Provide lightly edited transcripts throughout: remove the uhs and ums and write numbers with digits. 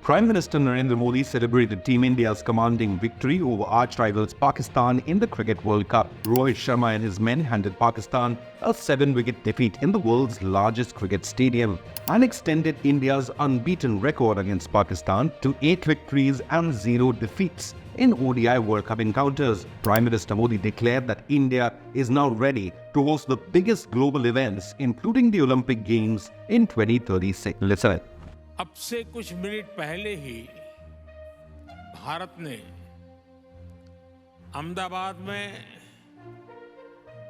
Prime Minister Narendra Modi celebrated Team India's commanding victory over arch-rivals Pakistan in the Cricket World Cup. Rohit Sharma and his men handed Pakistan a 7-wicket defeat in the world's largest cricket stadium and extended India's unbeaten record against Pakistan to 8 victories and 0 defeats in ODI World Cup encounters. Prime Minister Modi declared that India is now ready to host the biggest global events, including the Olympic Games in 2036. Listen. अब से कुछ minute पहले ही भारत ने अहमदाबाद में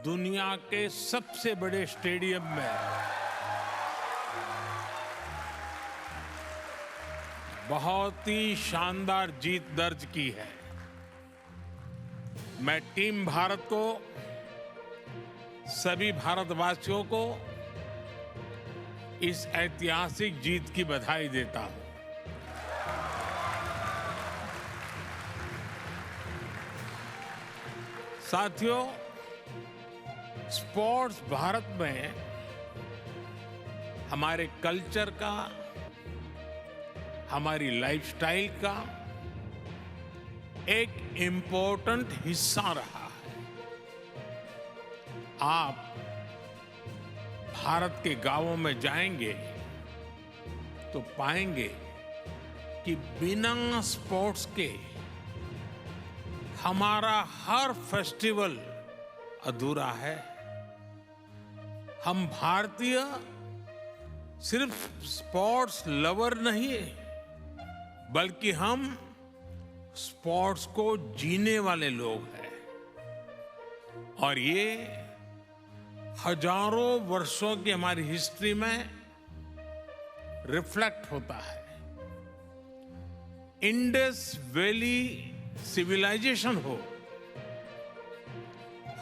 दुनिया के सबसे बड़े स्टेडियम में बहुत ही शानदार जीत दर्ज की है। मैं टीम भारत को, सभी भारतवासियों को इस ऐतिहासिक जीत की बधाई देता हूं। साथियों, स्पोर्ट्स भारत में हमारे कल्चर का, हमारी लाइफस्टाइल का एक इम्पोर्टेंट हिस्सा रहा है। आप भारत के गांवों में जाएंगे तो पाएंगे कि बिना स्पोर्ट्स के हमारा हर फेस्टिवल अधूरा है। हम भारतीय सिर्फ स्पोर्ट्स लवर नहीं है, बल्कि हम स्पोर्ट्स को जीने वाले लोग हैं। और ये हजारों वर्षों की हमारी हिस्ट्री में रिफ्लेक्ट होता है। इंडस वैली सिविलाइजेशन हो,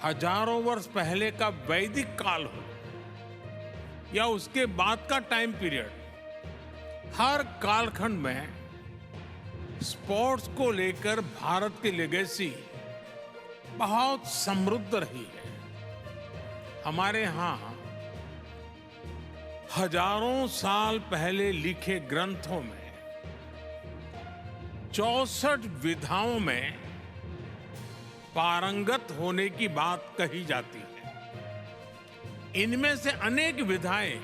हजारों वर्ष पहले का वैदिक काल हो, या उसके बाद का टाइम पीरियड, हर कालखंड में स्पोर्ट्स को लेकर भारत की लेगेसी बहुत समृद्ध रही है। हमारे यहां हजारों साल पहले लिखे ग्रंथों में 64 विधाओं में पारंगत होने की बात कही जाती है। इनमें से अनेक विधाएं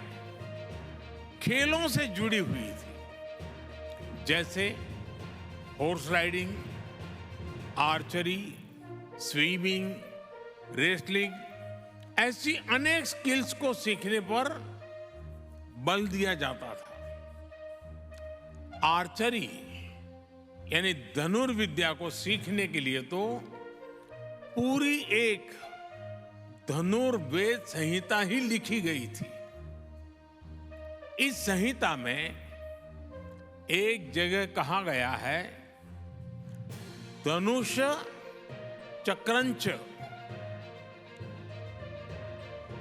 खेलों से जुड़ी हुई थी, जैसे horse riding, archery, swimming, wrestling. ऐसी अनेक स्किल्स को सीखने पर बल दिया जाता था। आर्चरी यानी धनुर्विद्या को सीखने के लिए तो पूरी एक धनुर्वेद संहिता ही लिखी गई थी। इस संहिता में एक जगह कहा गया है, धनुष चक्रंच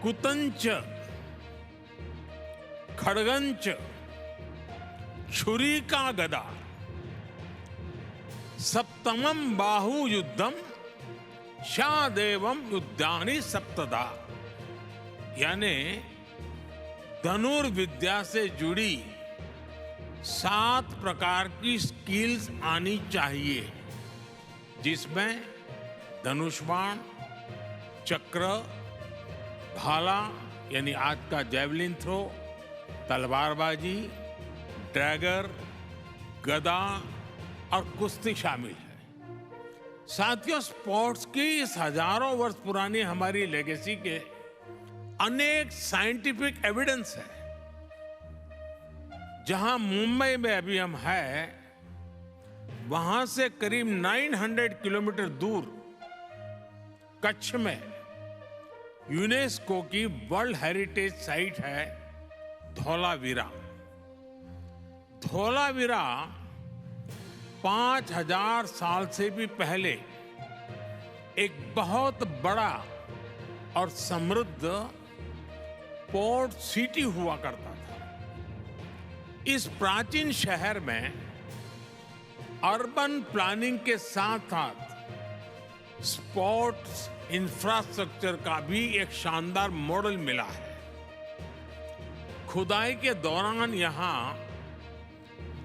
कुतंच खड़गंच छुरी का गदा सप्तमम बाहु युद्धम शादेवम युद्धानि सप्तदा। यानी धनुर्विद्या से जुड़ी 7 प्रकार की स्किल्स आनी चाहिए, जिसमें धनुष बाण, चक्र, भाला यानी आज का जैवलिन थ्रो, तलवारबाजी, ड्रैगर, गदा और कुश्ती शामिल है। साथियों, स्पोर्ट्स की इस हजारों वर्ष पुरानी हमारी लेगेसी के अनेक साइंटिफिक एविडेंस है। जहां मुंबई में अभी हम हैं, वहां से करीब 900 किलोमीटर दूर कच्छ में यूनेस्को की वर्ल्ड हेरिटेज साइट है धौलावीरा। धौलावीरा 5000 साल से भी पहले एक बहुत बड़ा और समृद्ध पोर्ट सिटी हुआ करता था। इस प्राचीन शहर में अर्बन प्लानिंग के साथ साथ स्पोर्ट्स इंफ्रास्ट्रक्चर का भी एक शानदार मॉडल मिला है। खुदाई के दौरान यहां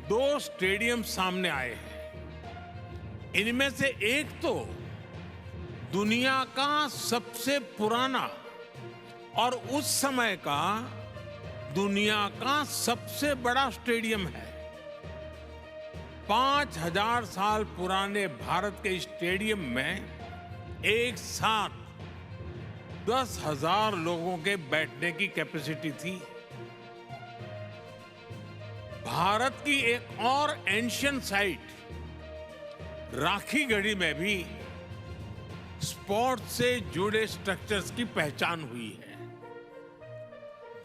2 स्टेडियम सामने आए हैं। इनमें से एक तो दुनिया का सबसे पुराना और उस समय का दुनिया का सबसे बड़ा स्टेडियम है। 5000 साल पुराने भारत के स्टेडियम में एक साथ 10,000 लोगों के बैठने की कैपेसिटी थी। भारत की एक और एंशियंट साइट राखीगढ़ी में भी स्पोर्ट्स से जुड़े स्ट्रक्चर्स की पहचान हुई है।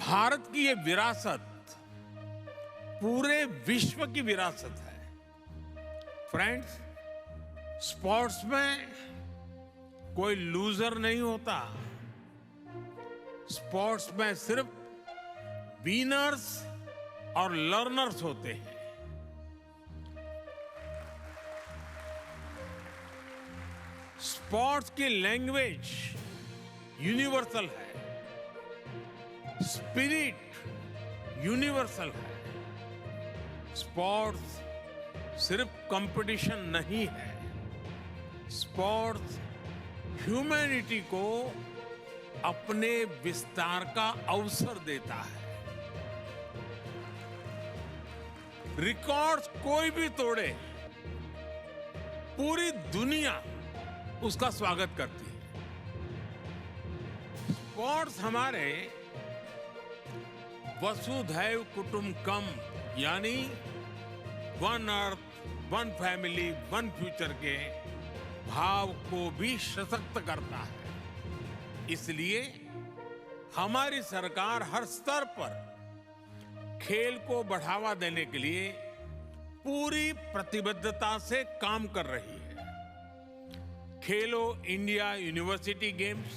भारत की ये विरासत पूरे विश्व की विरासत है। फ्रेंड्स, स्पोर्ट्स में कोई लूजर नहीं होता। स्पोर्ट्स में सिर्फ विनर्स और लर्नर्स होते हैं। स्पोर्ट्स की लैंग्वेज यूनिवर्सल है, स्पिरिट यूनिवर्सल है। स्पोर्ट्स सिर्फ कंपटीशन नहीं है, स्पोर्ट्स ह्यूमैनिटी को अपने विस्तार का अवसर देता है। रिकॉर्ड्स कोई भी तोड़े, पूरी दुनिया उसका स्वागत करती है। स्पोर्ट्स हमारे वसुधैव कुटुंबकम यानी one earth, one family, one future के भाव को भी सशक्त करता है। इसलिए हमारी सरकार हर स्तर पर खेल को बढ़ावा देने के लिए पूरी प्रतिबद्धता से काम कर रही है। खेलो India university games,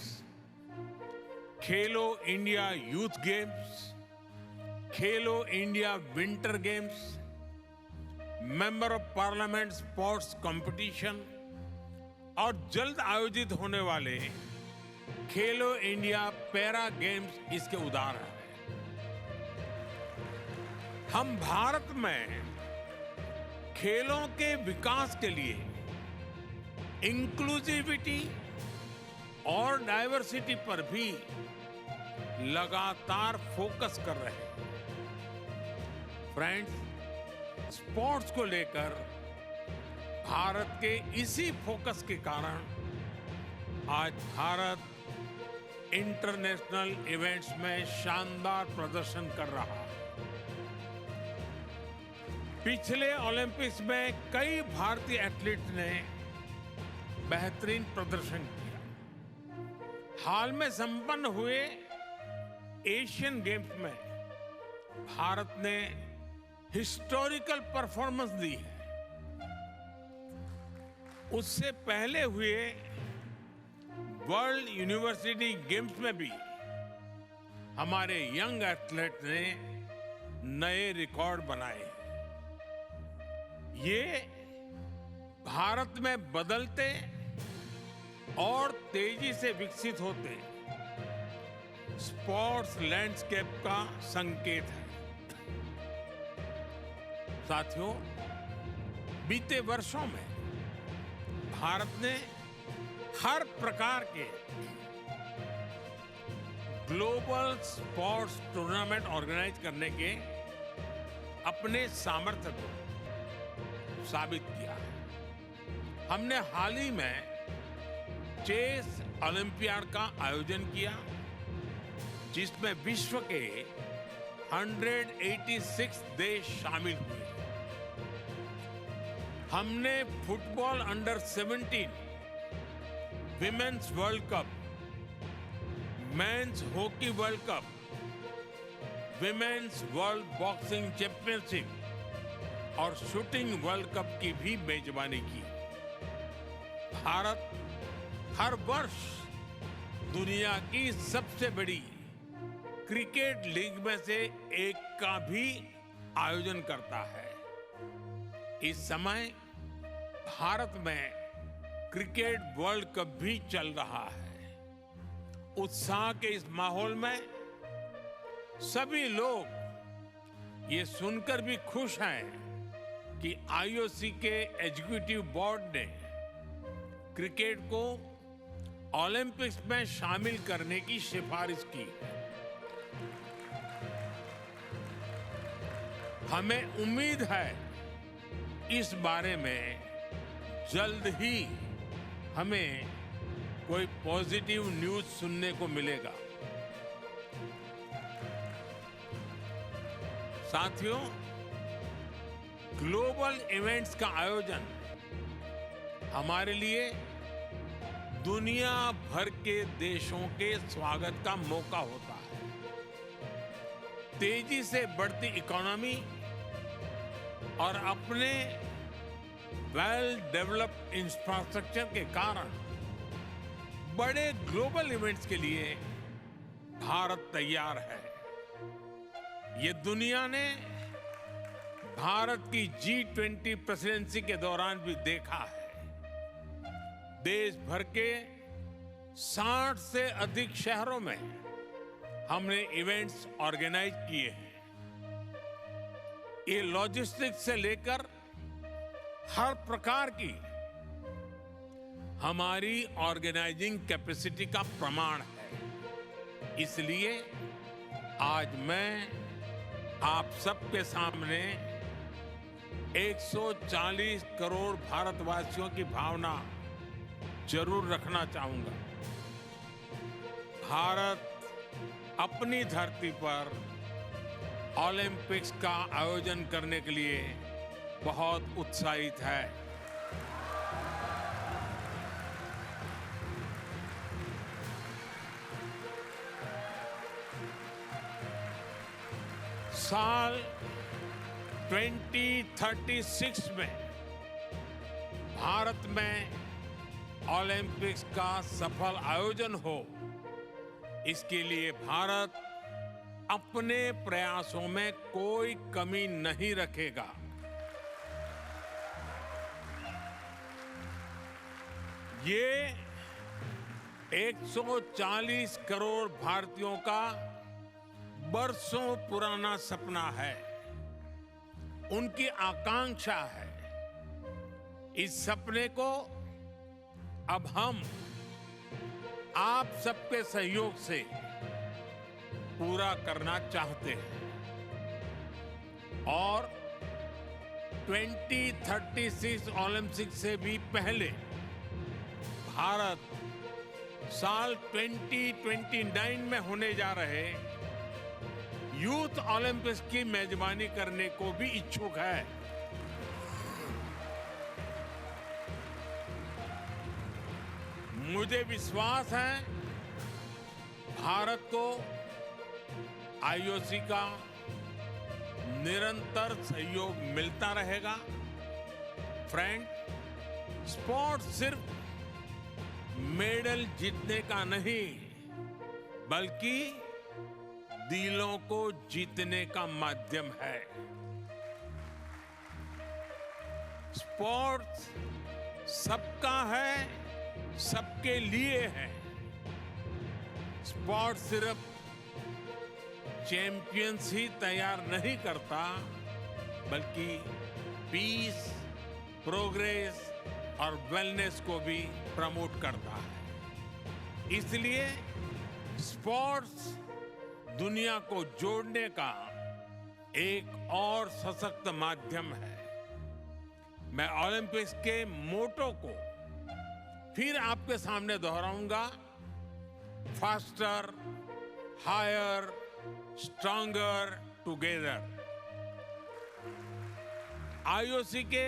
Khelo India youth games, Khelo India winter games, member of parliament sports competition और जल्द आयोजित होने वाले खेलो इंडिया पैरा गेम्स इसके उदाहरण हैं। हम भारत में खेलों के विकास के लिए इंक्लूसिविटी और डाइवर्सिटी पर भी लगातार फोकस कर रहे हैं। फ्रेंड्स, स्पोर्ट्स को लेकर भारत के इसी फोकस के कारण आज भारत इंटरनेशनल इवेंट्स में शानदार प्रदर्शन कर रहा है। पिछले ओलंपिक्स में कई भारतीय एथलीट्स ने बेहतरीन प्रदर्शन किया। हाल में संपन्न हुए एशियन गेम्स में भारत ने हिस्टोरिकल परफॉर्मेंस दी है। उससे पहले हुए वर्ल्ड यूनिवर्सिटी गेम्स में भी हमारे यंग एथलीट ने नए रिकॉर्ड बनाए। ये भारत में बदलते और तेजी से विकसित होते स्पोर्ट्स लैंडस्केप का संकेत है। साथियों, बीते वर्षों में भारत ने हर प्रकार के ग्लोबल स्पोर्ट्स टूर्नामेंट ऑर्गेनाइज करने के अपने सामर्थ्य को साबित किया है। हमने हाल ही में चेस ओलंपियाड का आयोजन किया, जिसमें विश्व के 186 देश शामिल हुए। हमने football under 17 women's world cup, men's hockey world cup, women's world boxing championship और शूटिंग वर्ल्ड कप की भी मेजबानी की। भारत हर वर्ष दुनिया की सबसे बड़ी क्रिकेट लीग में से एक का भी आयोजन करता है। इस समय भारत में क्रिकेट वर्ल्ड कप भी चल रहा है। उत्साह के इस माहौल में सभी लोग ये सुनकर भी खुश हैं कि आईओसी के एग्जीक्यूटिव बोर्ड ने क्रिकेट को ओलंपिक्स में शामिल करने की सिफारिश की है। हमें उम्मीद है इस बारे में जल्द ही हमें कोई पॉजिटिव न्यूज सुनने को मिलेगा। साथियों, ग्लोबल इवेंट्स का आयोजन हमारे लिए दुनिया भर के देशों के स्वागत का मौका होता है। तेजी से बढ़ती इकोनॉमी और अपने वेल डेवलप्ड इंफ्रास्ट्रक्चर के कारण बड़े ग्लोबल इवेंट्स के लिए भारत तैयार है। ये दुनिया ने भारत की G20 प्रेसिडेंसी के दौरान भी देखा है। देश भर के 60 से अधिक शहरों में हमने इवेंट्स ऑर्गेनाइज किए हैं। ये लॉजिस्टिक्स से लेकर हर प्रकार की हमारी ऑर्गेनाइजिंग कैपेसिटी का प्रमाण है। इसलिए आज मैं आप सबके सामने 140 करोड़ भारतवासियों की भावना जरूर रखना चाहूंगा। भारत अपनी धरती पर ओलंपिक्स का आयोजन करने के लिए बहुत उत्साहित है। साल 2036 में भारत में ओलंपिक्स का सफल आयोजन हो, इसके लिए भारत अपने प्रयासों में कोई कमी नहीं रखेगा। ये 140 करोड़ भारतीयों का बरसों पुराना सपना है, उनकी आकांक्षा है। इस सपने को अब हम आप सबके सहयोग से पूरा करना चाहते हैं और 2036 ओलंपिक्स से भी पहले भारत साल 2029 में होने जा रहे यूथ ओलंपिक्स की मेजबानी करने को भी इच्छुक है। मुझे विश्वास है भारत को आईओसी का निरंतर सहयोग मिलता रहेगा। फ्रेंड, स्पोर्ट्स सिर्फ मेडल जीतने का नहीं, बल्कि दिलों को जीतने का माध्यम है। स्पोर्ट्स सबका है, सबके लिए है। स्पोर्ट्स सिर्फ चैंपियंस ही तैयार नहीं करता, बल्कि पीस, प्रोग्रेस और वेलनेस को भी प्रमोट करता है। इसलिए स्पोर्ट्स दुनिया को जोड़ने का एक और सशक्त माध्यम है। मैं ओलंपिक्स के मोटो को फिर आपके सामने दोहराऊंगा। Faster, higher, stronger together. IOC के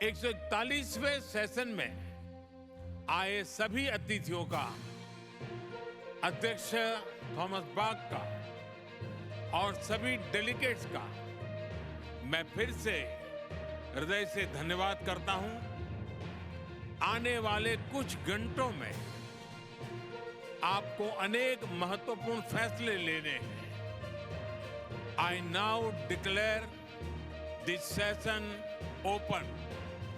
141वें सेशन में आए सभी अतिथियों का, अध्यक्ष थॉमस बाक का और सभी डेलीगेट्स का मैं फिर से हृदय से धन्यवाद करता हूं। आने वाले कुछ घंटों में आपको अनेक महत्वपूर्ण फैसले लेने हैं। I now declare this session open.